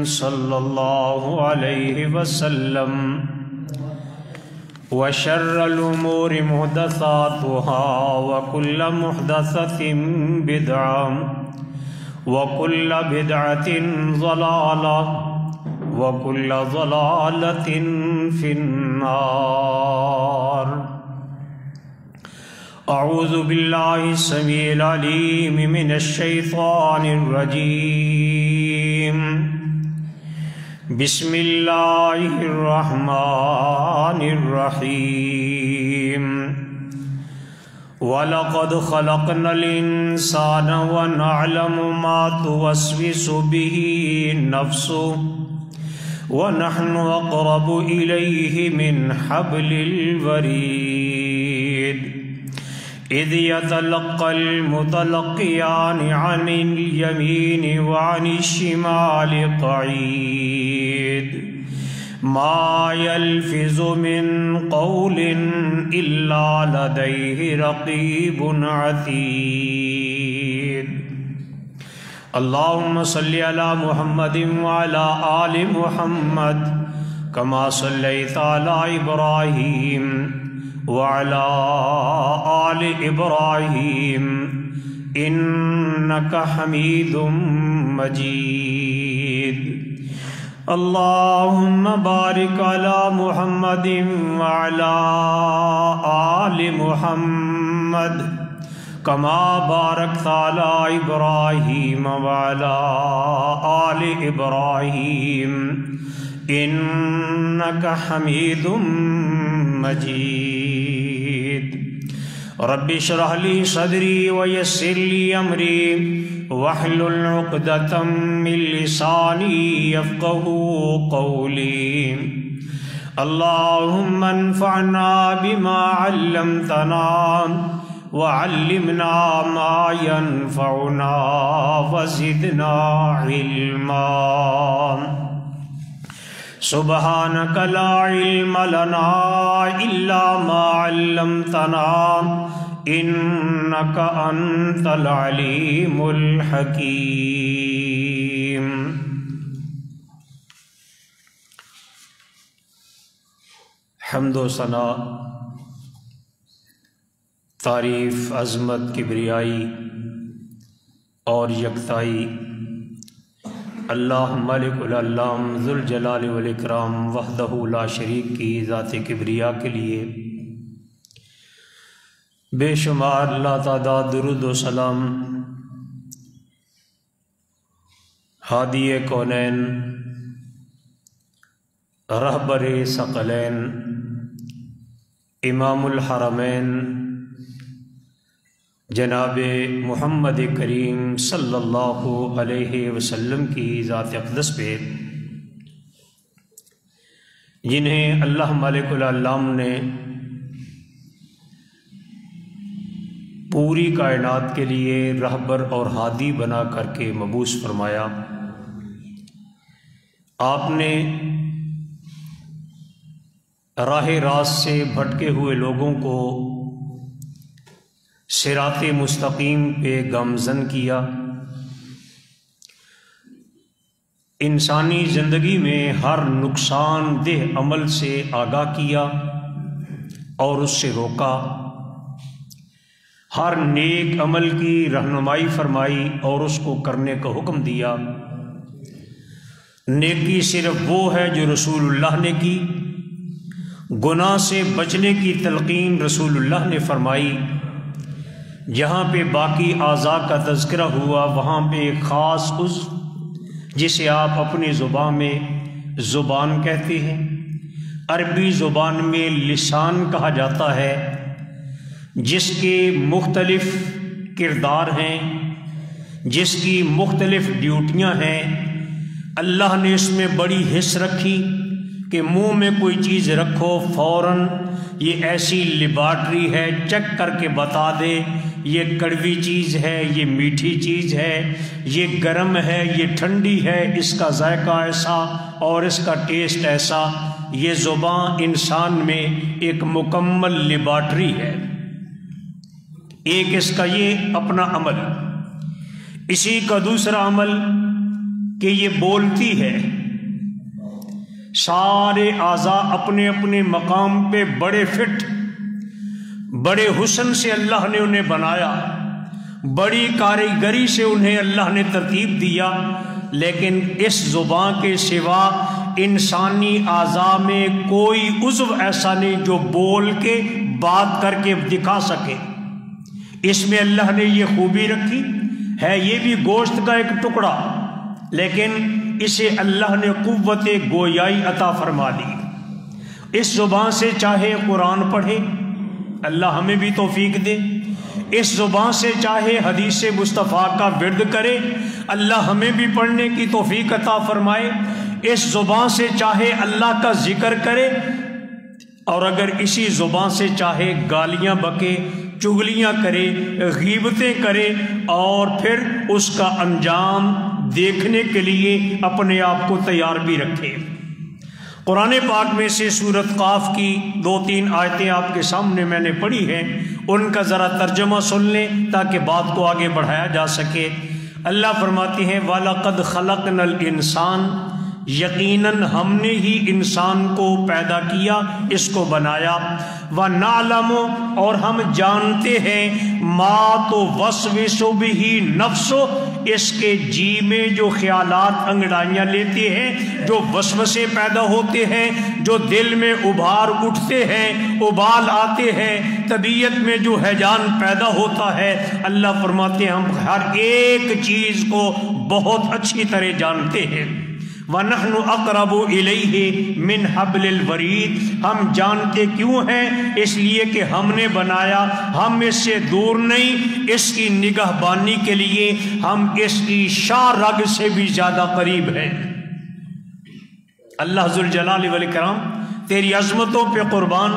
صلی اللہ علیہ وسلم وشر الامور محدثاتها وكل محدثة بدعة وكل بدعة ضلالة وكل ضلالة في النار. اعوذ باللہ السمیع العلیم من الشیطان الرجیم. بسم اللہ الرحمن الرحیم. وَلَقَدْ خَلَقْنَا الْإِنسَانَ وَنَعْلَمُ مَا تُوَسْوِسُ بِهِ نَفْسُهُ وَنَحْنُ أَقْرَبُ إِلَيْهِ مِنْ حَبْلِ الْوَرِيدِ. إِذْ يَتَلَقَّى الْمُتَلَقِّيَانِ عَنِ الْيَمِينِ وَعَنِ الشِّمَالِ قَعِيدٌ. مَا يَلْفِظُ مِنْ قَوْلٍ إِلَّا لَدَيْهِ رَقِيبٌ عَتِيدٌ. اللهم صل على محمد وعلى آل محمد كما صليت على إبراهيم وعلى آل إبراهيم إنك حميد مجيد. اللهم بارك على محمد وعلى آل محمد كما باركت على إبراهيم وعلى آل إبراهيم إنك حميد مجيد. رب اشرح لي صدري ويسر لي أمري واحلل عقدة من لساني يفقهوا قولي. اللهم انفعنا بما علمتنا وعلمنا ما ينفعنا وزدنا علما. سبحانك لا علم لنا إلا ما علمتنا إنك أنت العليم الحكيم. حمد و ثنا، تعریف، عظمت، کبریائی اور یکتائی اللہ مالک العلام ذوالجلال والاکرام وحدہ لا شریک کی ذات کبریا کے لیے بے شمار لا تعداد درود و سلام ہادی کونین، رہبر ثقلین، امام الحرمین جناب محمد کریم صلی اللہ علیہ وسلم کی ذات اقدس پہ، جنہیں اللہ مالک العلام نے پوری کائنات کے لیے رہبر اور ہادی بنا کر کے مبعوث فرمایا. آپ نے راہ راست سے بھٹکے ہوئے لوگوں کو صراط مستقیم پہ گامزن کیا. انسانی زندگی میں ہر نقصان دہ عمل سے آگاہ کیا اور اس سے روکا. ہر نیک عمل کی رہنمائی فرمائی اور اس کو کرنے کا حکم دیا. نیکی صرف وہ ہے جو رسول اللہ نے کی. گناہ سے بچنے کی تلقین رسول اللہ نے فرمائی. جہاں پہ باقی اعضاء کا تذکرہ ہوا وہاں پہ ایک خاص عضو جسے آپ اپنی زبان میں زبان کہتے ہیں، عربی زبان میں لسان کہا جاتا ہے، جس کے مختلف کردار ہیں، جس کی مختلف ڈیوٹیاں ہیں. اللہ نے اس میں بڑی حس رکھی کہ منہ میں کوئی چیز رکھو فوراً یہ ایسی لیبارٹری ہے، چیک کر کے بتا دے یہ کڑوی چیز ہے، یہ میٹھی چیز ہے، یہ گرم ہے، یہ ٹھنڈی ہے، اس کا ذائقہ ایسا اور اس کا ٹیسٹ ایسا. یہ زبان انسان میں ایک مکمل لیبارٹری ہے. ایک اس کا یہ اپنا عمل. اسی کا دوسرا عمل کہ یہ بولتی ہے. سارے اعضاء اپنے اپنے مقام پہ بڑے فٹ، بڑے حسن سے اللہ نے انہیں بنایا، بڑی کاریگری سے انہیں اللہ نے ترتیب دیا، لیکن اس زبان کے سوا انسانی اعضاء میں کوئی عضو ایسا نہیں جو بول کے بات کر کے دکھا سکے۔ اس میں اللہ نے یہ خوبی رکھی ہے، یہ بھی گوشت کا ایک ٹکڑا، لیکن اسے اللہ نے قوت گویائی عطا فرما دی۔ اس زبان سے چاہے قرآن پڑھے، اللہ ہمیں بھی توفیق دے، اس زبان سے چاہے حدیث مصطفیٰ کا ورد کرے، اللہ ہمیں بھی پڑھنے کی توفیق عطا فرمائے، اس زبان سے چاہے اللہ کا ذکر کرے، اور اگر اسی زبان سے چاہے گالیاں بکے، چغلیاں کرے، غیبتیں کرے، اور پھر اس کا انجام دیکھنے کے لیے اپنے آپ کو تیار بھی رکھے۔ قرآن پاک میں سے سورۃ قاف کی 2-3 آیتیں آپ کے سامنے میں نے پڑھی ہیں، ان کا ذرا ترجمہ سن لیں تاکہ بات کو آگے بڑھایا جا سکے۔ اللہ فرماتے ہیں وَلَقَدْ خَلَقْنَا الْإِنسَانَ، یقیناً ہم نے ہی انسان کو پیدا کیا، اس کو بنایا، وَنَعْلَمُ، اور ہم جانتے ہیں، مَا تُوَسْوِسُ بِهِ نَفْسُ، اس کے جی میں جو خیالات انگڑائیاں لیتے ہیں، جو وسوسے پیدا ہوتے ہیں، جو دل میں ابھار اٹھتے ہیں، ابال آتے ہیں، طبیعت میں جو ہیجان پیدا ہوتا ہے، اللہ فرماتے ہیں ہم ہر ایک چیز کو بہت اچھی طرح جانتے ہیں۔ وَنَحْنُ أَقْرَبُ إِلَيْهِ مِنْ حَبْلِ الْوَرِيدِ، ہم جانتے کیوں ہیں؟ اس لیے کہ ہم نے بنایا، ہم اس سے دور نہیں، اس کی نگہبانی کے لیے ہم اس کی شاہ رگ سے بھی زیادہ قریب ہیں۔ اللہ ذوالجلال والاکرام، تیری عظمتوں پہ قربان،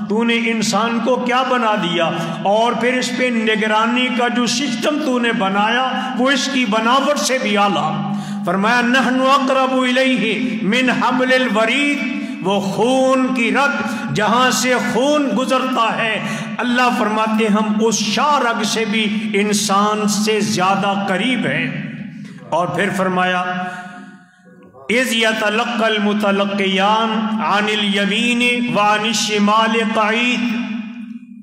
تو نے انسان کو کیا بنا دیا، اور پھر اس پہ نگرانی کا جو سسٹم تو نے بنایا وہ اس کی بناوٹ سے بھی اعلیٰ۔ فرمایا نحن اقرب الیہ من حبل الورید، وہ خون کی رگ جہاں سے خون گزرتا ہے، اللہ فرماتے ہم اس شاہ رگ سے بھی انسان سے زیادہ قریب ہیں۔ اور پھر فرمایا اذ یتلقى المتلقیان عن الیمین وعن الشمال قعید،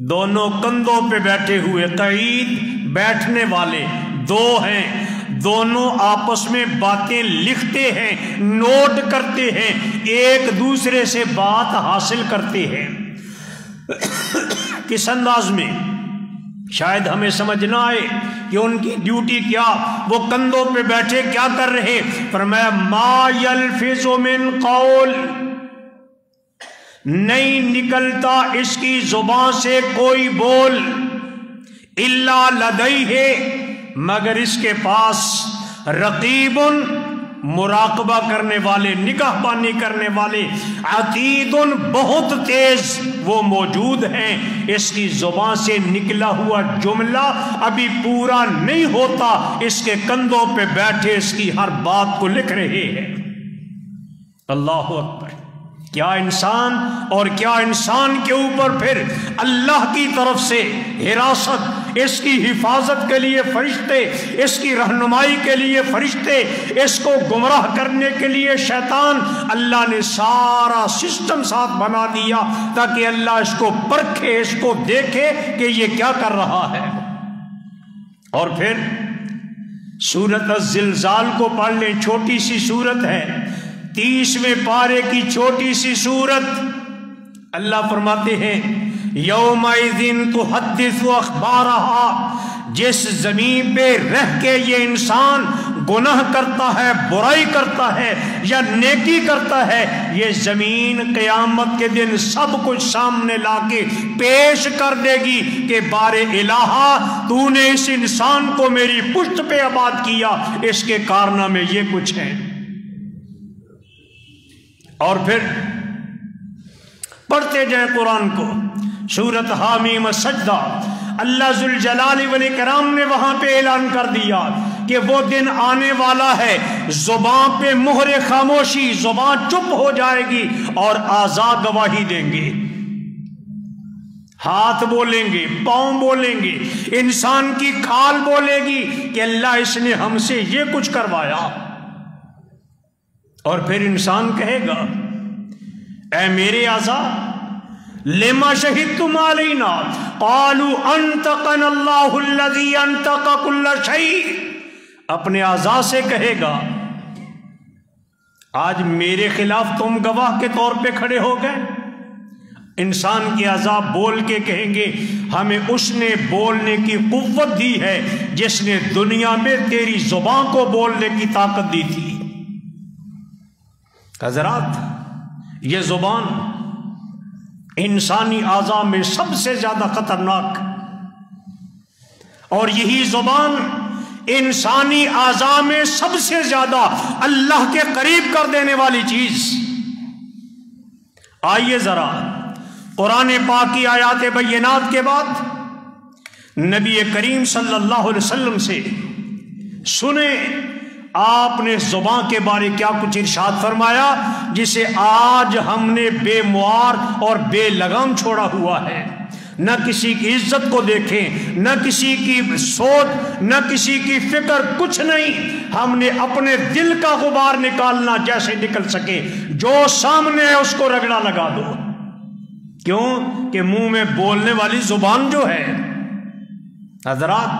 دونوں کندھوں پہ بیٹھے ہوئے، قعید بیٹھنے والے دو ہیں، دونوں آپس میں باتیں لکھتے ہیں، نوٹ کرتے ہیں، ایک دوسرے سے بات حاصل کرتے ہیں۔ کس انداز میں؟ شاید ہمیں سمجھ نہ آئے کہ ان کی ڈیوٹی کیا، وہ کندھوں پہ بیٹھے کیا کر رہے؟ فرمایا ما یلفظ من قول، نہیں نکلتا اس کی زبان سے کوئی بول، الا لدیہ، مگر اس کے پاس رقیب، مراقبہ کرنے والے، نگہبانی کرنے والے، عتید، بہت تیز وہ موجود ہیں۔ اس کی زبان سے نکلا ہوا جملہ ابھی پورا نہیں ہوتا، اس کے کندھوں پہ بیٹھے اس کی ہر بات کو لکھ رہے ہیں۔ اللہ اکبر! کیا انسان، اور کیا انسان کے اوپر پھر اللہ کی طرف سے حراست، اس کی حفاظت کے لیے فرشتے، اس کی رہنمائی کے لیے فرشتے، اس کو گمراہ کرنے کے لیے شیطان، اللہ نے سارا سسٹم ساتھ بنا دیا تاکہ اللہ اس کو پرکھے، اس کو دیکھے کہ یہ کیا کر رہا ہے۔ اور پھر سورۃ الزلزال کو پڑھ لیں، چھوٹی سی سورت ہے، 30ویں پارے کی چھوٹی سی سورت۔ اللہ فرماتے ہیں یومئذ تحدث اخبارہا، جس زمین پہ رہ کے یہ انسان گناہ کرتا ہے، برائی کرتا ہے یا نیکی کرتا ہے، یہ زمین قیامت کے دن سب کچھ سامنے لا کے پیش کر دے گی کہ بار الہا، تو نے اس انسان کو میری پشت پہ آباد کیا، اس کے کارنامے یہ کچھ ہیں۔ اور پھر پڑھتے جائیں قرآن کو، سورۃ حامیم سجدہ، اللہ ذوالجلال والاکرام نے وہاں پہ اعلان کر دیا کہ وہ دن آنے والا ہے، زبان پہ مہر خاموشی، زبان چپ ہو جائے گی اور اعضاء گواہی دیں گے، ہاتھ بولیں گے، پاؤں بولیں گے، انسان کی کھال بولے گی کہ اللہ اس نے ہم سے یہ کچھ کروایا۔ اور پھر انسان کہے گا اے میرے اعضا لما شہدتم علینا قالوا انطقنا اللہ الذی انطق کل شیء، اپنے اعضا سے کہے گا آج میرے خلاف تم گواہ کے طور پہ کھڑے ہو گئے۔ انسان کے اعضا بول کے کہیں گے ہمیں اس نے بولنے کی قوت دی ہے جس نے دنیا میں تیری زبان کو بولنے کی طاقت دی تھی۔ حضرات، یہ زبان انسانی اعضا میں سب سے زیادہ خطرناک، اور یہی زبان انسانی اعضا میں سب سے زیادہ اللہ کے قریب کر دینے والی چیز۔ آئیے ذرا قرآن پاک کی آیات بینات کے بعد نبی کریم صلی اللہ علیہ وسلم سے سنیں آپ نے زبان کے بارے کیا کچھ ارشاد فرمایا جسے آج ہم نے بے معار اور بے لگام چھوڑا ہوا ہے۔ نہ کسی کی عزت کو دیکھیں، نہ کسی کی سوچ، نہ کسی کی فکر، کچھ نہیں۔ ہم نے اپنے دل کا غبار نکالنا جیسے نکل سکے، جو سامنے ہے اس کو رگڑا لگا دو۔ کیوں کہ منہ میں بولنے والی زبان جو ہے، حضرات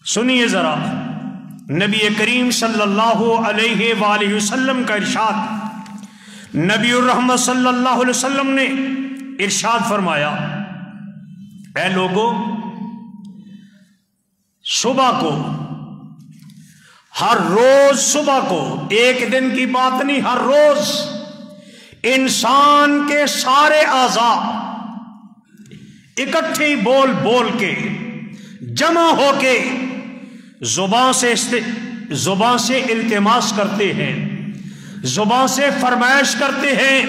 سنیے ذرا نبی کریم صلی اللہ علیہ وآلہ وسلم کا ارشاد۔ نبی الرحمت صلی اللہ علیہ وسلم نے ارشاد فرمایا، اے لوگو، صبح کو، ہر روز صبح کو، ایک دن کی بات نہیں، ہر روز انسان کے سارے اعضاء اکٹھے بول بول کے، جمع ہو کے زبان سے التماس کرتے ہیں، زبان سے فرمائش کرتے ہیں،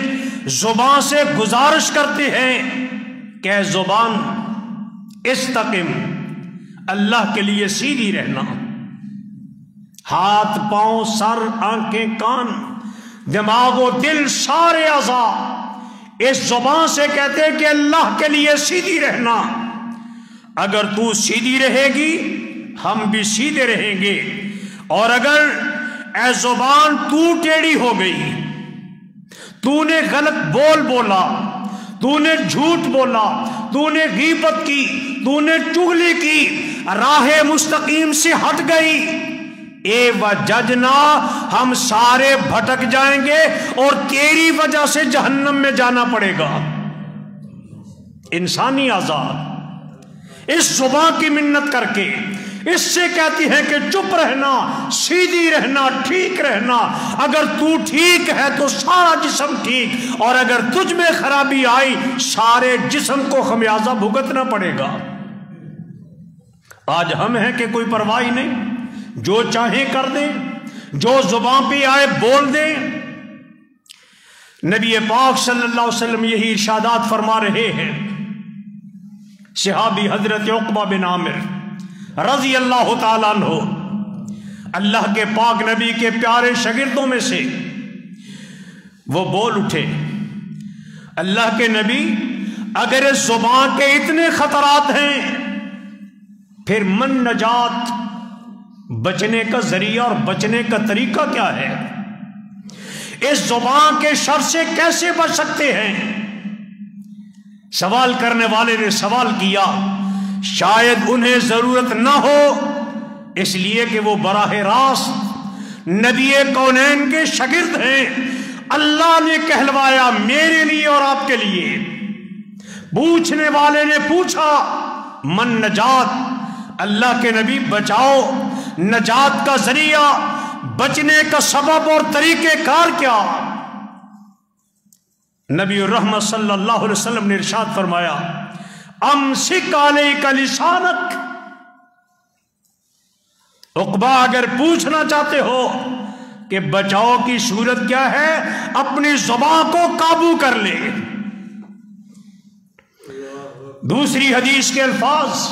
زبان سے گزارش کرتے ہیں کہ اے زبان استقم، اللہ کے لیے سیدھی رہنا۔ ہاتھ، پاؤں، سر، آنکھیں، کان، دماغ و دل، سارے اعضاء اس زبان سے کہتے ہیں کہ اللہ کے لیے سیدھی رہنا۔ اگر تو سیدھی رہے گی ہم بھی سیدھے رہیں گے، اور اگر اے زبان تو ٹیڑھی ہو گئی، تو نے غلط بول بولا، تو نے جھوٹ بولا، تو نے غیبت کی، تو نے چغلی کی، راہ مستقیم سے ہٹ گئی، اے وججنا، ہم سارے بھٹک جائیں گے اور تیری وجہ سے جہنم میں جانا پڑے گا۔ انسانی آزاد اس زبان کی منت کر کے اس سے کہتی ہے کہ چپ رہنا، سیدھی رہنا، ٹھیک رہنا۔ اگر تو ٹھیک ہے تو سارا جسم ٹھیک، اور اگر تجھ میں خرابی آئی سارے جسم کو خمیازہ بھگتنا پڑے گا۔ آج ہم ہیں کہ کوئی پرواہ نہیں، جو چاہیں کر دیں، جو زبان پہ آئے بول دیں۔ نبی پاک صلی اللہ علیہ وسلم یہی ارشادات فرما رہے ہیں۔ صحابی حضرت عقبہ بن عامر رضی اللہ تعالیٰ عنہ، اللہ کے پاک نبی کے پیارے شاگردوں میں سے، وہ بول اٹھے، اللہ کے نبی اگر اس زبان کے اتنے خطرات ہیں پھر من نجات، بچنے کا ذریعہ اور بچنے کا طریقہ کیا ہے؟ اس زبان کے شر سے کیسے بچ سکتے ہیں؟ سوال کرنے والے نے سوال کیا، شاید انہیں ضرورت نہ ہو، اس لیے کہ وہ براہ راست نبی کونین کے شاگرد ہیں، اللہ نے کہلوایا میرے لیے اور آپ کے لیے۔ پوچھنے والے نے پوچھا من نجات، اللہ کے نبی بچاؤ، نجات کا ذریعہ، بچنے کا سبب اور طریقہ کار کیا؟ نبی الرحمت صلی اللہ علیہ وسلم نے ارشاد فرمایا، امسک علیک لسانک۔ عقبہ اگر پوچھنا چاہتے ہو کہ بچاؤ کی صورت کیا ہے، اپنی زبان کو قابو کر لے۔ دوسری حدیث کے الفاظ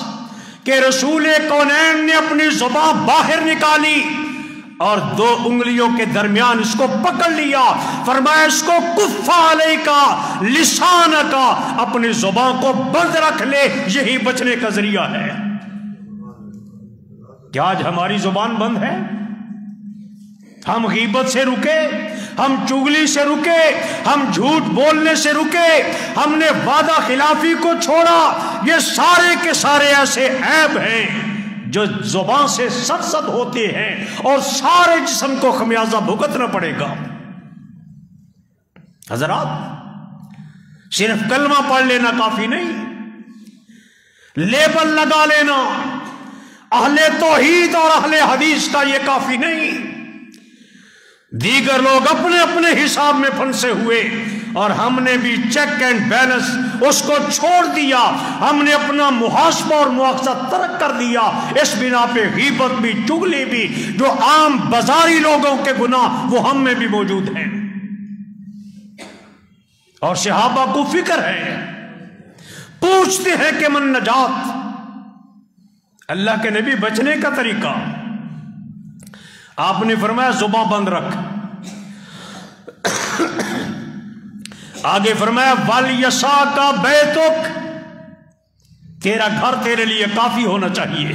کہ رسول کونین نے اپنی زبان باہر نکالی اور دو انگلیوں کے درمیان اس کو پکڑ لیا، فرمایا اس کو کف علیکا لسانکا، اپنی زبان کو بند رکھ لے، یہی بچنے کا ذریعہ ہے۔ کیا آج ہماری زبان بند ہے؟ ہم غیبت سے رکے، ہم چگلی سے رکے، ہم جھوٹ بولنے سے رکے، ہم نے وعدہ خلافی کو چھوڑا. یہ سارے کے سارے ایسے عیب ہیں جو زبان سے سرزد ہوتے ہیں اور سارے جسم کو خمیازہ بھگتنا پڑے گا. حضرات، صرف کلمہ پڑھ لینا کافی نہیں، لیبل لگا لینا اہل توحید اور اہل حدیث کا یہ کافی نہیں. دیگر لوگ اپنے اپنے حساب میں پھنسے ہوئے اور ہم نے بھی چیک اینڈ بیلنس اس کو چھوڑ دیا. ہم نے اپنا محاسبہ اور مواخذہ ترک کر دیا. اس بنا پہ غیبت بھی، چغلی بھی، جو عام بازاری لوگوں کے گناہ وہ ہم میں بھی موجود ہیں. اور صحابہ کو فکر ہے، پوچھتے ہیں کہ من نجات، اللہ کے نبی بچنے کا طریقہ. آپ نے فرمایا زبان بند رکھ. آگے فرمایا وَلْيَسَاكَ بَيْتُكَ، تیرا گھر تیرے لیے کافی ہونا چاہیے.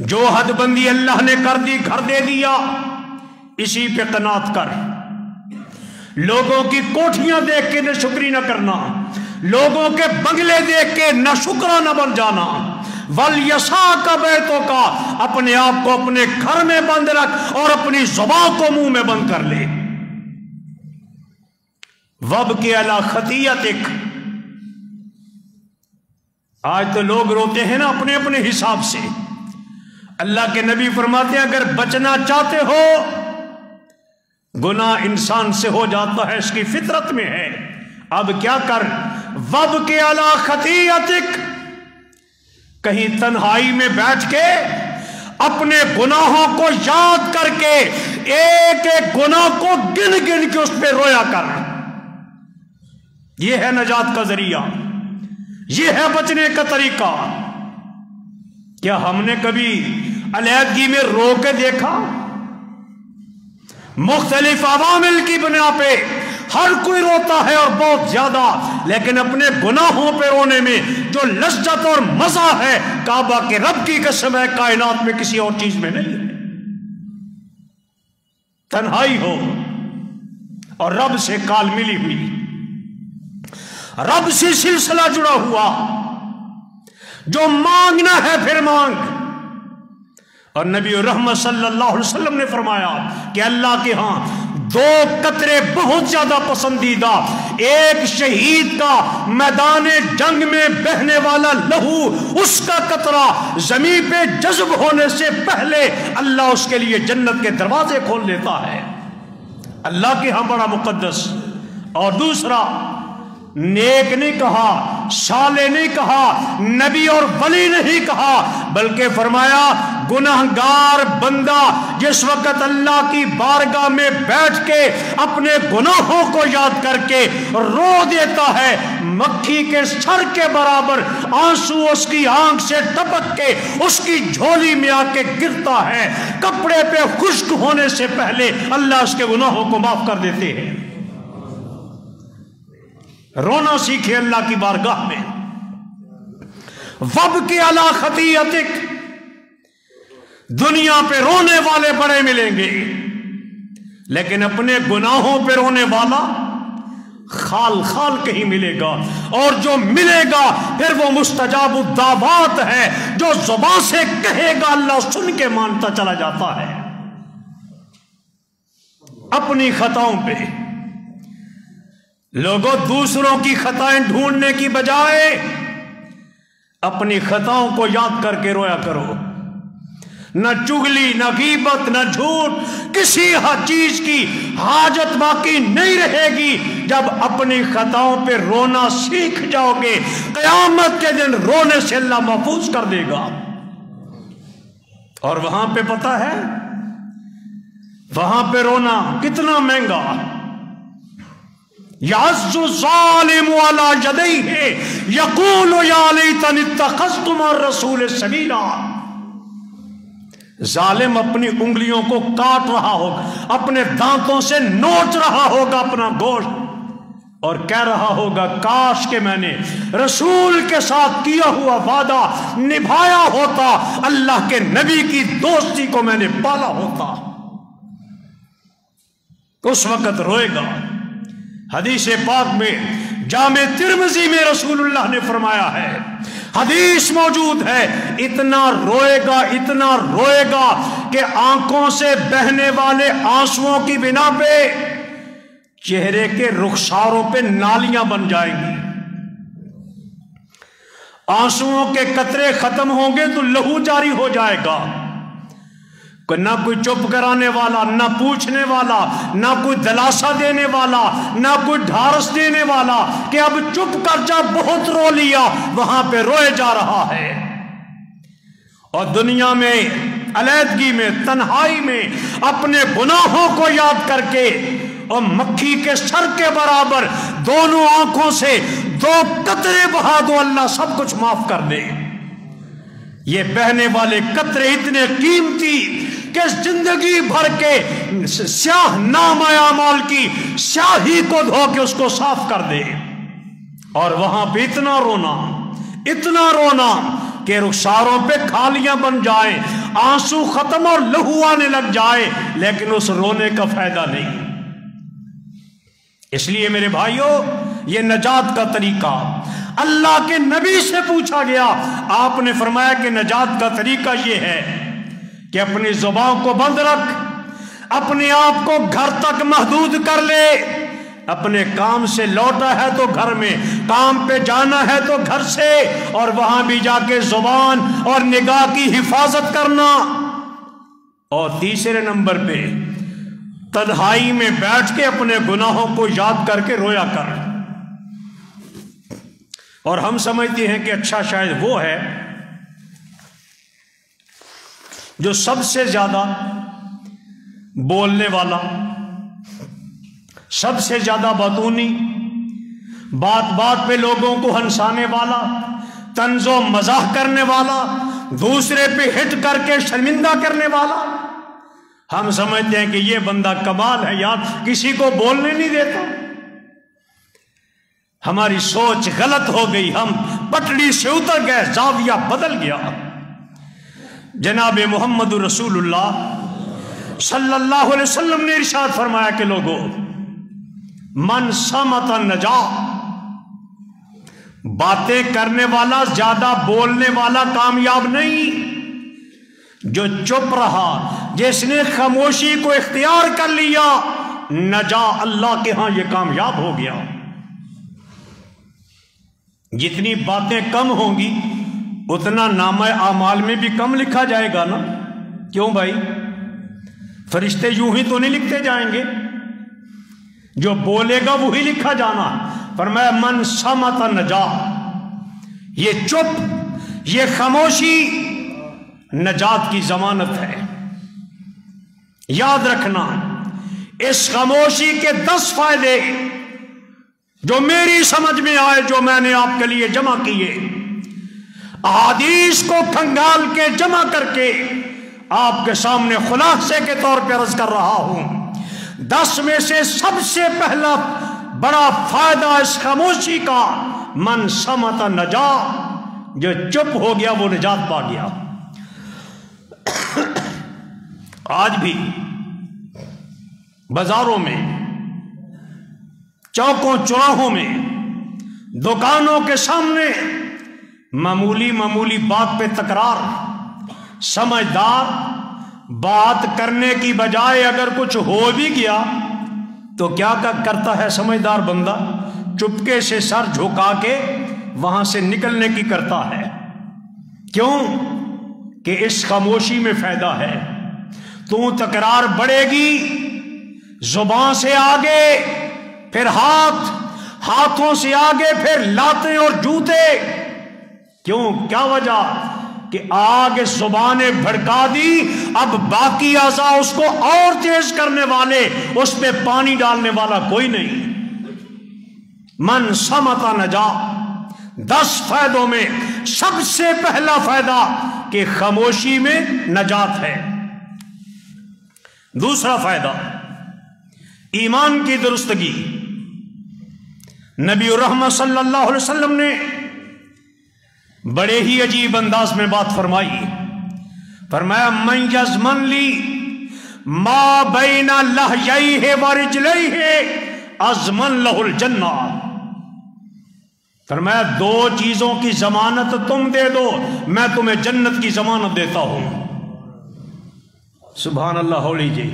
جو حد بندی اللہ نے کر دی، گھر دے دیا، اسی پہ قناعت کر. لوگوں کی کوٹھیاں دیکھ کے نہ شکری نہ کرنا، لوگوں کے بنگلے دیکھ کے نہ شکرانہ بن جانا. وَلْيَسَاكَ بَيْتُكَ، اپنے آپ کو اپنے گھر میں بند رکھ اور اپنی زبان کو منہ میں بند کر لے. وَابْكِ عَلَى خَطِيئَتِكَ، آج تو لوگ روتے ہیں نا اپنے اپنے حساب سے. اللہ کے نبی فرماتے ہیں اگر بچنا چاہتے ہو، گناہ انسان سے ہو جاتا ہے، اس کی فطرت میں ہے. اب کیا کر، وَابْكِ عَلَى خَطِيئَتِكَ، کہیں تنہائی میں بیٹھ کے اپنے گناہوں کو یاد کر کے ایک ایک گناہ کو گن گن کے اس پہ رویا کر. یہ ہے نجات کا ذریعہ، یہ ہے بچنے کا طریقہ. کیا ہم نے کبھی علیحدگی میں رو کے دیکھا؟ مختلف عوامل کی بنا پہ ہر کوئی روتا ہے اور بہت زیادہ، لیکن اپنے گناہوں پہ رونے میں جو لذت اور مزہ ہے، کعبہ کے رب کی قسم ہے، کائنات میں کسی اور چیز میں نہیں ہے. تنہائی ہو اور رب سے کال ملی ہوئی، رب سے سلسلہ جڑا ہوا، جو مانگنا ہے پھر مانگ. اور نبی رحمت صلی اللہ علیہ وسلم نے فرمایا کہ اللہ کے ہاں دو قطرے بہت زیادہ پسندیدہ. ایک شہید کا میدان جنگ میں بہنے والا لہو، اس کا قطرہ زمین پہ جذب ہونے سے پہلے اللہ اس کے لیے جنت کے دروازے کھول دیتا ہے، اللہ کے ہاں بڑا مقدس. اور دوسرا، نیک نہیں کہا، صالح نہیں کہا، نبی اور ولی نہیں کہا، بلکہ فرمایا گناہگار بندہ جس وقت اللہ کی بارگاہ میں بیٹھ کے اپنے گناہوں کو یاد کر کے رو دیتا ہے، مکھی کے سر کے برابر آنسو اس کی آنکھ سے ٹپک کے اس کی جھولی میں آ کے گرتا ہے، کپڑے پہ خشک ہونے سے پہلے اللہ اس کے گناہوں کو معاف کر دیتے ہیں. رونا سیکھے اللہ کی بارگاہ میں. وَابْكِ عَلَى خَطِيئَتِكَ، دنیا پہ رونے والے بڑے ملیں گے، لیکن اپنے گناہوں پہ رونے والا خال خال کہیں ملے گا. اور جو ملے گا پھر وہ مستجاب الدعوات ہے، جو زبان سے کہے گا اللہ سن کے مانتا چلا جاتا ہے. اپنی خطاؤں پہ لوگوں، دوسروں کی خطائیں ڈھونڈنے کی بجائے اپنی خطاؤں کو یاد کر کے رویا کرو. نہ چغلی، نہ غیبت، نہ جھوٹ، کسی چیز کی حاجت باقی نہیں رہے گی. جب اپنی خطاؤں پہ رونا سیکھ جاؤ گے، قیامت کے دن رونے سے اللہ محفوظ کر دے گا. اور وہاں پہ پتہ ہے وہاں پہ رونا کتنا مہنگا. یعز الظالم علی یدیہ یقول یا لیتنی اتخذت مع الرسول سبیلا. ظالم اپنی انگلیوں کو کاٹ رہا ہوگا، اپنے دانتوں سے نوچ رہا ہوگا اپنا گوشت، اور کہہ رہا ہوگا کاش کہ میں نے رسول کے ساتھ کیا ہوا وعدہ نبھایا ہوتا، اللہ کے نبی کی دوستی کو میں نے پالا ہوتا. اس وقت روئے گا۔ حدیث پاک میں جامع ترمذی میں رسول اللہ نے فرمایا ہے، حدیث موجود ہے، اتنا روئے گا کہ آنکھوں سے بہنے والے آنسوؤں کی بنا پہ چہرے کے رخساروں پہ نالیاں بن جائیں گی۔ آنسوؤں کے قطرے ختم ہوں گے تو لہو جاری ہو جائے گا۔ نہ کوئی چپ کرانے والا، نہ پوچھنے والا، نہ کوئی دلاسا دینے والا، نہ کوئی ڈھارس دینے والا کہ اب چپ کر جا، بہت رو لیا، وہاں پہ روئے جا رہا ہے۔ اور دنیا میں علیحدگی میں، تنہائی میں اپنے گناہوں کو یاد کر کے اور مکھی کے سر کے برابر دونوں آنکھوں سے 2 قطرے بہا دو، اللہ سب کچھ معاف کر دے۔ یہ بہنے والے قطرے اتنے قیمتی کہ زندگی بھر کے سیاہ نام اعمال کی سیاہی کو دھو کے اس کو صاف کر دے۔ اور وہاں پہ اتنا رونا کہ رخساروں پہ کھالیاں بن جائیں، آنسو ختم اور لہو آنے لگ جائے، لیکن اس رونے کا فائدہ نہیں۔ اس لیے میرے بھائیوں، یہ نجات کا طریقہ اللہ کے نبی سے پوچھا گیا، آپ نے فرمایا کہ نجات کا طریقہ یہ ہے کہ اپنی زبان کو بند رکھ، اپنے آپ کو گھر تک محدود کر لے، اپنے کام سے لوٹا ہے تو گھر میں، کام پہ جانا ہے تو گھر سے، اور وہاں بھی جا کے زبان اور نگاہ کی حفاظت کرنا۔ اور تیسرے نمبر پہ تنہائی میں بیٹھ کے اپنے گناہوں کو یاد کر کے رویا کر۔ اور ہم سمجھتے ہیں کہ اچھا شاید وہ ہے جو سب سے زیادہ بولنے والا، سب سے زیادہ باتونی، بات بات پہ لوگوں کو ہنسانے والا، طنز و مزاح کرنے والا، دوسرے پہ ہٹ کر کے شرمندہ کرنے والا۔ ہم سمجھتے ہیں کہ یہ بندہ کمال ہے یار، کسی کو بولنے نہیں دیتا۔ ہماری سوچ غلط ہو گئی، ہم پٹڑی سے اتر گئے، زاویہ بدل گیا۔ جناب محمد رسول اللہ صلی اللہ علیہ وسلم نے ارشاد فرمایا کہ لوگوں، من صمت نجا، باتیں کرنے والا، زیادہ بولنے والا کامیاب نہیں، جو چپ رہا، جس نے خاموشی کو اختیار کر لیا، نجا، اللہ کے ہاں یہ کامیاب ہو گیا۔ جتنی باتیں کم ہوں گی اتنا نامہ اعمال میں بھی کم لکھا جائے گا نا، کیوں بھائی؟ فرشتے یوں ہی تو نہیں لکھتے جائیں گے، جو بولے گا وہی لکھا جانا۔ فرمایا من صمت نجا، یہ چپ، یہ خاموشی نجات کی ضمانت ہے۔ یاد رکھنا، اس خاموشی کے 10 فائدے جو میری سمجھ میں آئے، جو میں نے آپ کے لیے جمع کیے، احادیث کو کھنگال کے جمع کر کے آپ کے سامنے خلاصے کے طور پہ عرض کر رہا ہوں۔ 10 میں سے سب سے پہلا بڑا فائدہ اس خاموشی کا، من صمت نجا، جو چپ ہو گیا وہ نجات پا گیا۔ آج بھی بازاروں میں، چوکوں چوراہوں میں، دکانوں کے سامنے معمولی بات پہ تکرار۔ سمجھدار بات کرنے کی بجائے اگر کچھ ہو بھی گیا تو کیا کرتا ہے سمجھدار بندہ؟ چپکے سے سر جھکا کے وہاں سے نکلنے کی کرتا ہے۔ کیوں؟ کہ اس خاموشی میں فائدہ ہے۔ تو تکرار بڑھے گی، زبان سے آگے، پھر ہاتھوں سے آگے، پھر لاتیں اور جوتے۔ کیوں؟ کیا وجہ؟ کہ آگے زبانیں بھڑکا دی، اب باقی اعضاء اس کو اور تیز کرنے والے، اس پہ پانی ڈالنے والا کوئی نہیں۔ من صمت نجا، 10 فائدوں میں سب سے پہلا فائدہ کہ خاموشی میں نجات ہے۔ دوسرا فائدہ، ایمان کی درستگی۔ نبی الرحمت صلی اللہ علیہ وسلم نے بڑے ہی عجیب انداز میں بات فرمائی۔ فرمایا من یضمن لی ما بین لحییہ ورجلیہ ازمن لہ الجنہ، فرمایا دو چیزوں کی ضمانت تم دے دو، میں تمہیں جنت کی ضمانت دیتا ہوں۔ سبحان اللہ ہو لیجیے،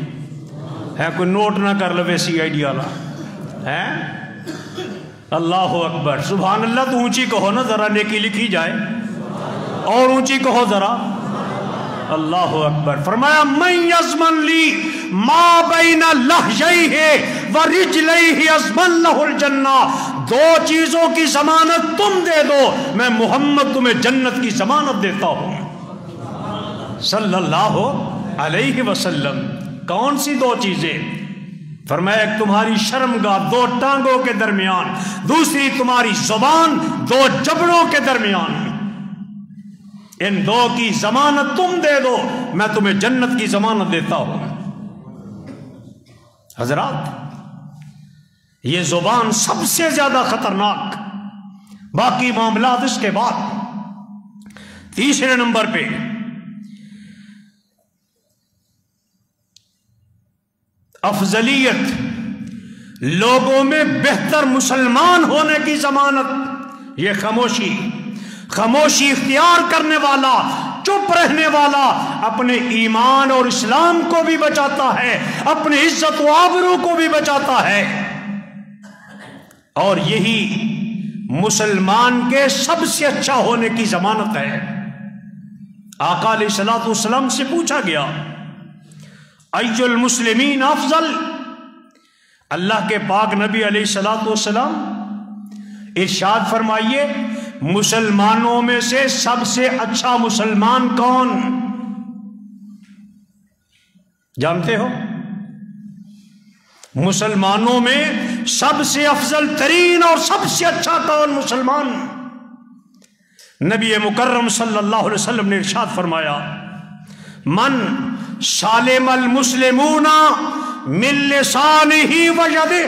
ہے کوئی نوٹ نہ کر لو ویسی آئیڈیا والا ہے؟ اللہ اکبر، سبحان اللہ تو اونچی کہو نا ذرا، نیکی لکھی جائے، اور اونچی کہو ذرا، اللہ اکبر۔ فرمایا من یضمن لی ما بین لحییہ ورجلیہ ازمن لہ الجنہ، دو چیزوں کی ضمانت تم دے دو، میں محمد تمہیں جنت کی ضمانت دیتا ہوں صلی اللہ علیہ وسلم۔ کون سی دو چیزیں؟ فرمایا ایک تمہاری شرمگاہ دو ٹانگوں کے درمیان، دوسری تمہاری زبان دو جبڑوں کے درمیان، ان دو کی ضمانت تم دے دو، میں تمہیں جنت کی ضمانت دیتا ہوں۔ حضرات یہ زبان سب سے زیادہ خطرناک، باقی معاملات اس کے بعد۔ تیسرے نمبر پہ افضلیت، لوگوں میں بہتر مسلمان ہونے کی ضمانت، یہ خاموشی اختیار کرنے والا، چپ رہنے والا اپنے ایمان اور اسلام کو بھی بچاتا ہے، اپنی عزت و آبرو کو بھی بچاتا ہے، اور یہی مسلمان کے سب سے اچھا ہونے کی ضمانت ہے۔ آقا علیہ الصلوۃ والسلام سے پوچھا گیا ای المسلمین افضل، اللہ کے پاک نبی علیہ الصلوۃ والسلام ارشاد فرمائیے مسلمانوں میں سے سب سے اچھا مسلمان کون؟ جانتے ہو؟ مسلمانوں میں سب سے افضل ترین اور سب سے اچھا کون مسلمان؟ نبی مکرم صلی اللہ علیہ وسلم نے ارشاد فرمایا من سالم المسلمون من لسانہ و یدہ،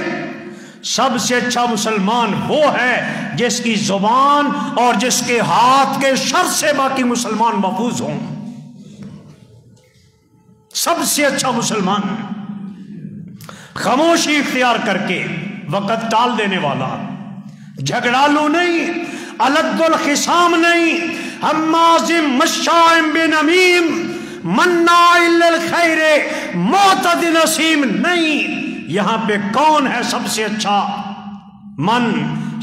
سب سے اچھا مسلمان وہ ہے جس کی زبان اور جس کے ہاتھ کے شر سے باقی مسلمان محفوظ ہوں۔ سب سے اچھا مسلمان خاموشی اختیار کر کے وقت ٹال دینے والا، جھگڑالو نہیں، الد الخصام نہیں، حماز مشاء بنمیم، مناع للخیر معتد نسیم نہیں۔ یہاں پہ کون ہے سب سے اچھا؟ من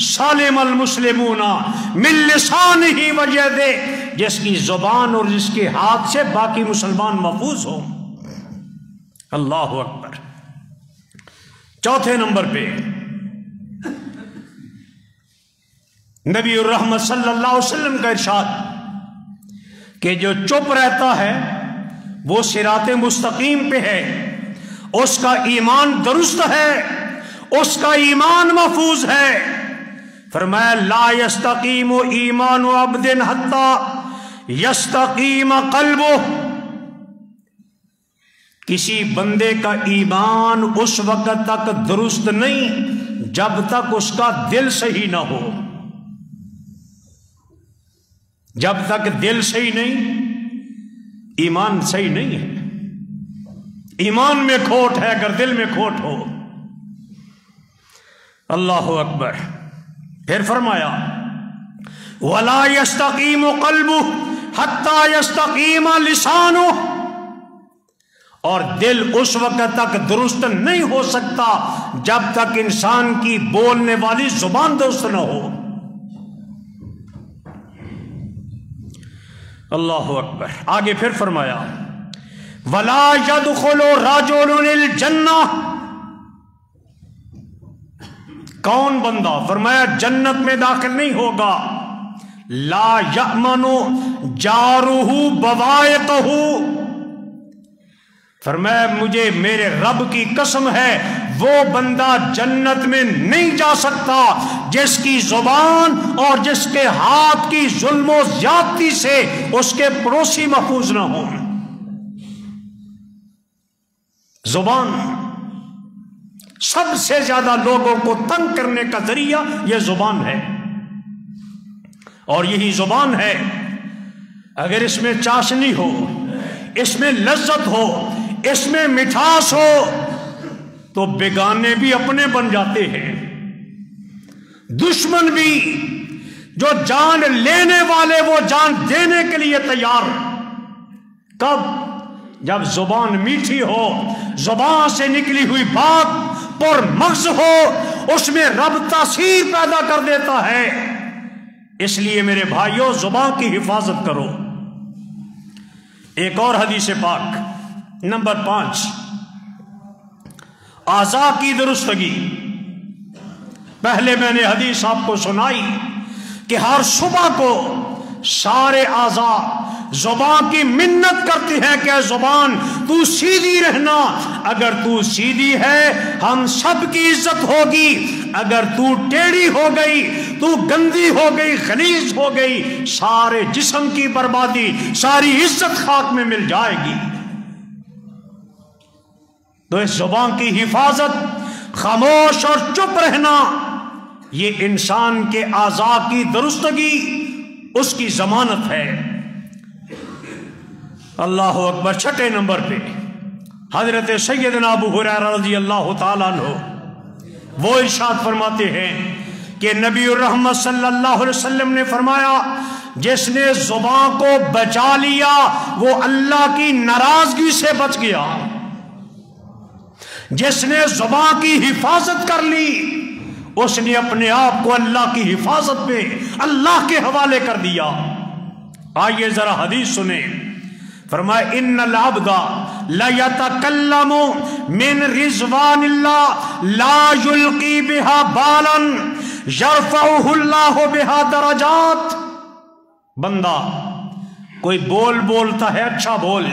سالم المسلمون من لسانہ و یدہ، جس کی زبان اور جس کے ہاتھ سے باقی مسلمان محفوظ ہوں۔ اللہ اکبر۔ چوتھے نمبر پہ نبی الرحمت صلی اللہ علیہ وسلم کا ارشاد کہ جو چپ رہتا ہے وہ صراط مستقیم پہ ہے، اس کا ایمان درست ہے، اس کا ایمان محفوظ ہے۔ فرمایا لا یستقیم ایمان عبد حتی یستقیم قلبہ، کسی بندے کا ایمان اس وقت تک درست نہیں جب تک اس کا دل صحیح نہ ہو۔ جب تک دل صحیح نہیں، ایمان صحیح نہیں ہے۔ ایمان میں کھوٹ ہے اگر دل میں کھوٹ ہو۔ اللہ اکبر۔ پھر فرمایا وَلَا يَسْتَقِيمُ قَلْبُهُ حَتَّى يَسْتَقِيمَ لِسَانُهُ، اور دل اس وقت تک درست نہیں ہو سکتا جب تک انسان کی بولنے والی زبان درست نہ ہو۔ اللہ اکبر۔ آگے پھر فرمایا وَلَا يَدْخُلُ رَجُلٌ الْجَنَّةَ، کون بندہ؟ فرمایا جنت میں داخل نہیں ہوگا لا يَأْمَنُ جَارُهُ بَوَائِقَهُ، فرمایا مجھے میرے رب کی قسم ہے وہ بندہ جنت میں نہیں جا سکتا جس کی زبان اور جس کے ہاتھ کی ظلم و زیادتی سے اس کے پڑوسی محفوظ نہ ہوں۔ زبان سب سے زیادہ لوگوں کو تنگ کرنے کا ذریعہ یہ زبان ہے، اور یہی زبان ہے اگر اس میں چاشنی ہو، اس میں لذت ہو، اس میں مٹھاس ہو تو بیگانے بھی اپنے بن جاتے ہیں، دشمن بھی، جو جان لینے والے وہ جان دینے کے لیے تیار۔ کب؟ جب زبان میٹھی ہو، زبان سے نکلی ہوئی بات پر مغز ہو، اس میں رب تاثیر پیدا کر دیتا ہے۔ اس لیے میرے بھائیوں زبان کی حفاظت کرو۔ ایک اور حدیث پاک نمبر 5، اعضاء کی درستگی۔ پہلے میں نے حدیث آپ کو سنائی کہ ہر صبح کو سارے اعضاء زبان کی منت کرتی ہے کہ زبان تو سیدھی رہنا، اگر تو سیدھی ہے ہم سب کی عزت ہوگی، اگر تو ٹیڑھی ہو گئی، تو گندی ہو گئی، خلیج ہو گئی، سارے جسم کی بربادی، ساری عزت خاک میں مل جائے گی۔ تو اس زبان کی حفاظت، خاموش اور چپ رہنا، یہ انسان کے اعضاء کی درستگی اس کی ضمانت ہے۔ اللہ اکبر۔ چھٹے نمبر پہ حضرت سیدنا ابو ہریرہ رضی اللہ تعالیٰ عنہ وہ ارشاد فرماتے ہیں کہ نبی الرحمت صلی اللہ علیہ وسلم نے فرمایا، جس نے زبان کو بچا لیا وہ اللہ کی ناراضگی سے بچ گیا، جس نے زبان کی حفاظت کر لی اس نے اپنے آپ کو اللہ کی حفاظت پہ اللہ کے حوالے کر دیا۔ آئیے ذرا حدیث سنیں۔ فرمایا ان العبد لا يتكلم من رضوان اللہ لا يلقي بها بالا يرفعه اللہ بها درجات۔ بندہ کوئی بول بولتا ہے، اچھا بول،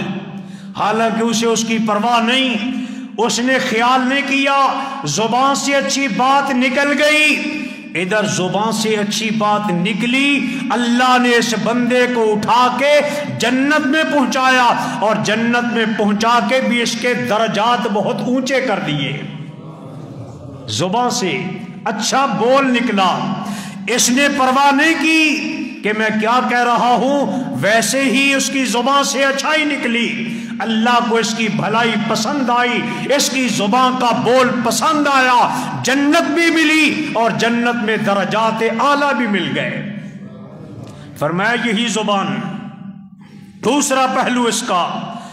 حالانکہ اسے اس کی پرواہ نہیں، اس نے خیال نہیں کیا، زبان سے اچھی بات نکل گئی، ادھر زبان سے اچھی بات نکلی، اللہ نے اس بندے کو اٹھا کے جنت میں پہنچایا، اور جنت میں پہنچا کے بھی اس کے درجات بہت اونچے کر دیے۔ زبان سے اچھا بول نکلا، اس نے پرواہ نہیں کی کہ میں کیا کہہ رہا ہوں، ویسے ہی اس کی زبان سے اچھائی نکلی، اللہ کو اس کی بھلائی پسند آئی، اس کی زبان کا بول پسند آیا، جنت بھی ملی اور جنت میں درجات اعلیٰ بھی مل گئے۔ فرمایا یہی زبان۔ دوسرا پہلو اس کا،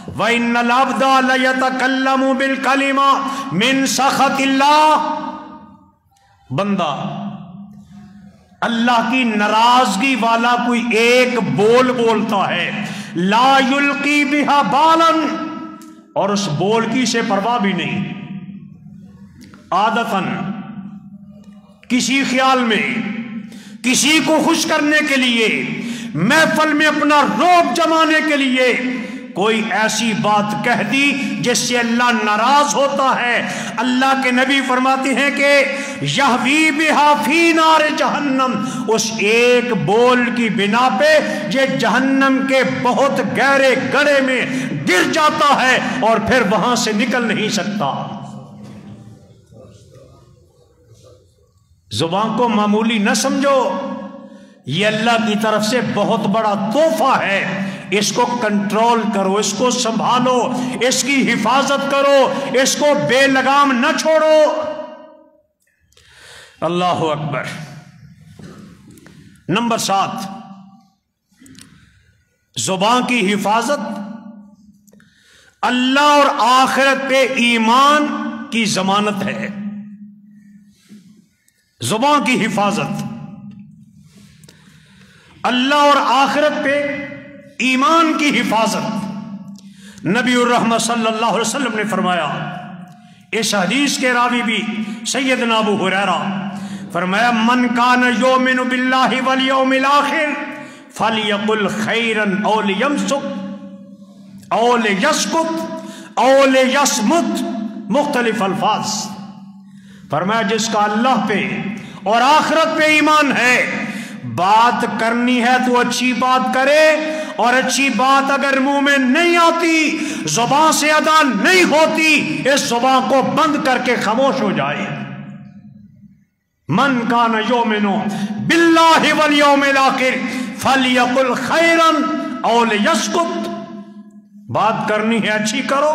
وَإِنَّ الْعَبْدَ لَيَتَكَلَّمُ بِالْكَلِمَةِ مِنْ سَخَطِ اللَّهِ، بندہ اللہ کی ناراضگی والا کوئی ایک بول بولتا ہے، لا یلقی بہا بالاً، اور اس بول کی سے پرواہ بھی نہیں، عادتاً کسی خیال میں، کسی کو خوش کرنے کے لیے، محفل میں اپنا روب جمانے کے لیے کوئی ایسی بات کہہ دی جس سے اللہ ناراض ہوتا ہے۔ اللہ کے نبی فرماتے ہیں کہ یہوی بہا فی نار جہنم، اس ایک بول کی بنا پہ یہ جہنم کے بہت گہرے گڑھے میں گر جاتا ہے اور پھر وہاں سے نکل نہیں سکتا۔ زبان کو معمولی نہ سمجھو، یہ اللہ کی طرف سے بہت بڑا تحفہ ہے، اس کو کنٹرول کرو، اس کو سنبھالو، اس کی حفاظت کرو، اس کو بے لگام نہ چھوڑو۔ اللہ اکبر۔ نمبر 7، زبان کی حفاظت اللہ اور آخرت پہ ایمان کی ضمانت ہے۔ زبان کی حفاظت اللہ اور آخرت پہ ایمان کی حفاظت۔ نبی الرحمت صلی اللہ علیہ وسلم نے فرمایا، اس حدیث کے راوی بھی سیدنا ابو ہریرہ، فرمایا من کان یؤمن باللہ والیوم الآخر فلیقل خیرا او لیمسک او لیسکت او لیصمت، مختلف الفاظ۔ فرمایا جس کا اللہ پہ اور آخرت پہ ایمان ہے، بات کرنی ہے تو اچھی بات کرے، اور اچھی بات اگر منہ میں نہیں آتی، زبان سے ادا نہیں ہوتی، اس زبان کو بند کر کے خاموش ہو جائے۔ من کان یؤمن باللہ والیوم الآخر فلیقل خیرا او لیسکت، بات کرنی ہے اچھی کرو،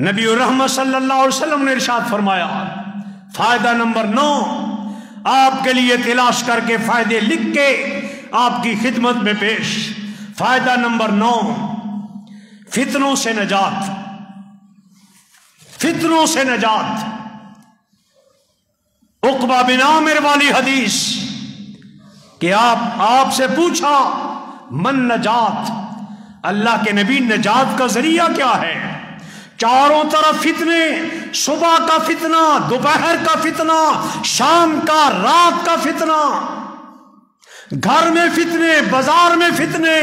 نبی الرحمت صلی اللہ علیہ وسلم نے ارشاد فرمایا، فائدہ نمبر 9 آپ کے لیے تلاش کر کے فائدے لکھ کے آپ کی خدمت میں پیش۔ فائدہ نمبر 9، فتنوں سے نجات، فتنوں سے نجات۔ عقبہ بن عامر والی حدیث کہ آپ سے پوچھا من نجات، اللہ کے نبی نجات کا ذریعہ کیا ہے؟ چاروں طرف فتنے، صبح کا فتنہ، دوپہر کا فتنہ، شام کا، رات کا فتنہ، گھر میں فتنے، بازار میں فتنے،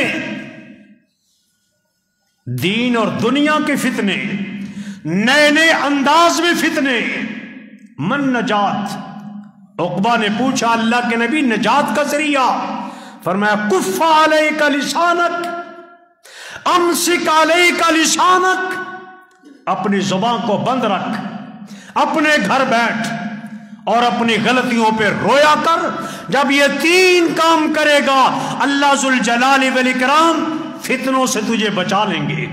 دین اور دنیا کے فتنے، نئے نئے انداز میں فتنے۔ من نجات، عقبہ نے پوچھا اللہ کے نبی نجات کا ذریعہ؟ فرمایا کف علیک لسانک، امسک علیک لسانک، اپنی زبان کو بند رکھ، اپنے گھر بیٹھ اور اپنی غلطیوں پہ رویا کر۔ جب یہ 3 کام کرے گا اللہ ذوالجلال والاکرام فتنوں سے تجھے بچا لیں گے۔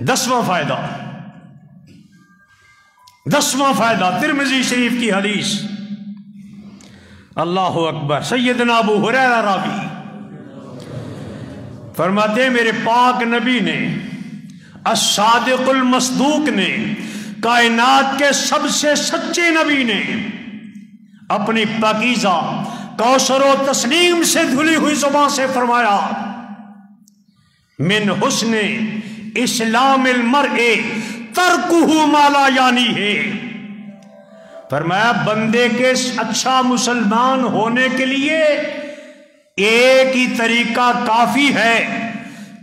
10واں فائدہ، 10واں فائدہ ترمذی شریف کی حدیث، اللہ اکبر، سیدنا ابو ہریرہ راوی فرماتے ہیں میرے پاک نبی نے، الصادق المصدوق نے، کائنات کے سب سے سچے نبی نے اپنی پاکیزہ کوثر و تسلیم سے دھلی ہوئی زبان سے فرمایا، من حسن اسلام المرء ترکہ ما لا یعنی ہے۔ فرمایا بندے کے اچھا مسلمان ہونے کے لیے ایک ہی طریقہ کافی ہے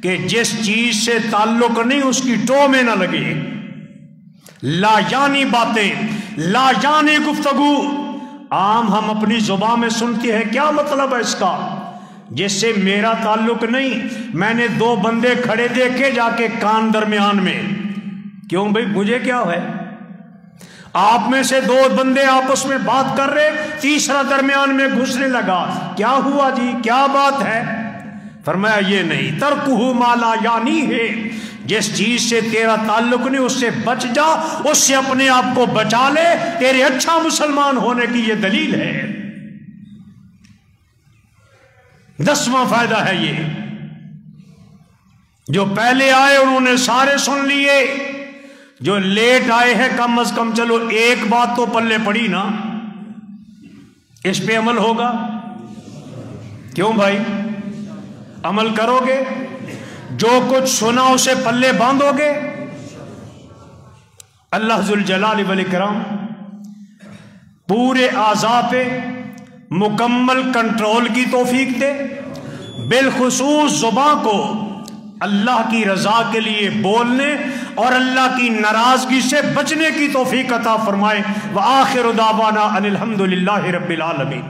کہ جس چیز سے تعلق نہیں اس کی ٹو میں نہ لگے۔ لا یعنی باتیں، لا یعنی گفتگو عام ہم اپنی زبان میں سنتے ہیں، کیا مطلب ہے اس کا؟ جس سے میرا تعلق نہیں، میں نے 2 بندے کھڑے دیکھے جا کے کان درمیان میں، کیوں بھئی مجھے کیا ہے؟ آپ میں سے 2 بندے آپس میں بات کر رہے، تیسرا درمیان میں گھسنے لگا، کیا ہوا جی، کیا بات ہے؟ فرمایا یہ نہیں، ترکہ ما لا یعنی ہے، جس چیز سے تیرا تعلق نہیں اس سے بچ جا، اس سے اپنے آپ کو بچا لے، تیرے اچھا مسلمان ہونے کی یہ دلیل ہے۔ 10واں فائدہ ہے یہ، جو پہلے آئے انہوں نے سارے سن لیے، جو لیٹ آئے ہیں کم از کم چلو ایک بات تو پلے پڑی نا، اس پہ عمل ہوگا؟ کیوں بھائی؟ عمل کرو گے؟ جو کچھ سنا اسے پلے باندھو گے؟ اللہ ذوالجلال والاکرام پورے اعضاء پہ مکمل کنٹرول کی توفیق دے، بالخصوص زبان کو اللہ کی رضا کے لیے بولنے اور اللہ کی ناراضگی سے بچنے کی توفیق عطا فرمائے۔ وآخر دعوانا ان الحمد للہ رب العالمین۔